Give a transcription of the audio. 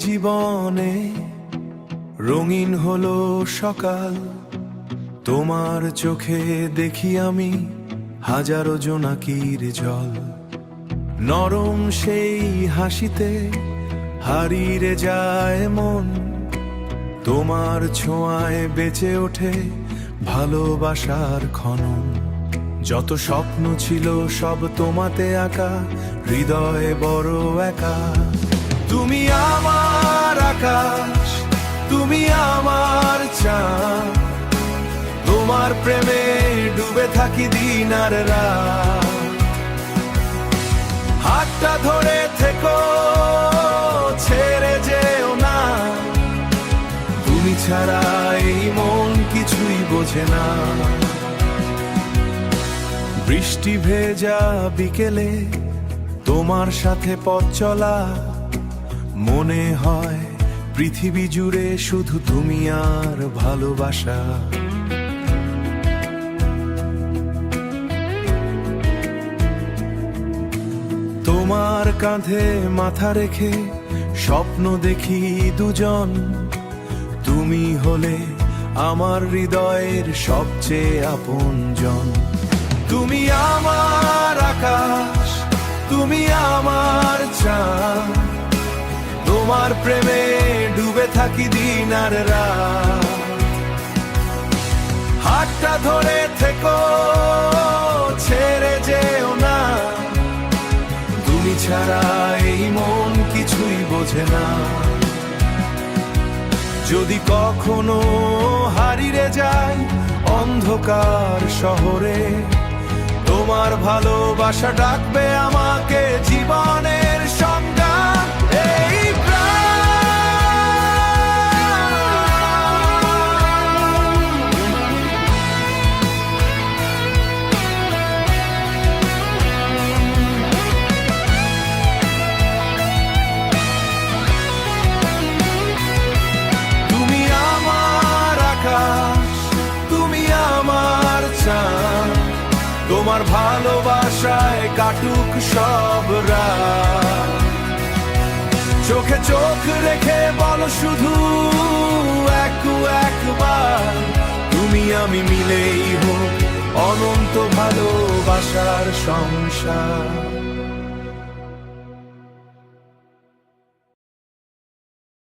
জীবনে রঙিন হলো সকাল, তোমার চোখে দেখি আমি হাজারো জোনাকির জল। নরম সেই হাসিতে হারিয়ে যায় মন, তোমার ছোঁয়ায় বেঁচে ওঠে ভালোবাসার খনন। যত স্বপ্ন ছিল সব তোমাতে আঁকা, হৃদয়ে বড় একা। তুমি আমার আকাশ, তুমি আমার চাঁদ, তোমার প্রেমে ডুবে থাকি দিন আর রাত। হাতটা ধরে থেকো, ছেড়ে যেও না, তুমি ছাড়া এই মন কিছুই বোঝে না। বৃষ্টি ভেজা বিকেলে তোমার সাথে পথ চলা, মনে হয় পৃথিবী জুড়ে শুধু তুমি আর ভালোবাসা। তোমার কাঁধে মাথা রেখে স্বপ্ন দেখি দুজন, তুমি হলে আমার হৃদয়ের সবচেয়ে আপনজন। তুমি আমার আকাশ, তুমি আমার চাঁদ, তোমার প্রেমে ডুবে থাকি দিন আর রাত। হাতটা ধরে থেকো, ছেড়ে যেও না, তুমি ছাড়া এই মন কিছুই বোঝে না। যদি কখনো হারিয়ে যাই অন্ধকার শহরে, তোমার ভালোবাসা ডাকবে আমাকে জীবনের সংজ্ঞা। এই তুমি আমার আকাশ, তুমি আমার চাঁদ, তোমার ভালোবাসায় কাটুক সব রাত। চোখে চোখ রেখে বলো শুধু একবার, তুমি আমি মিলেই হোক অনন্ত ভালোবাসার সংসার।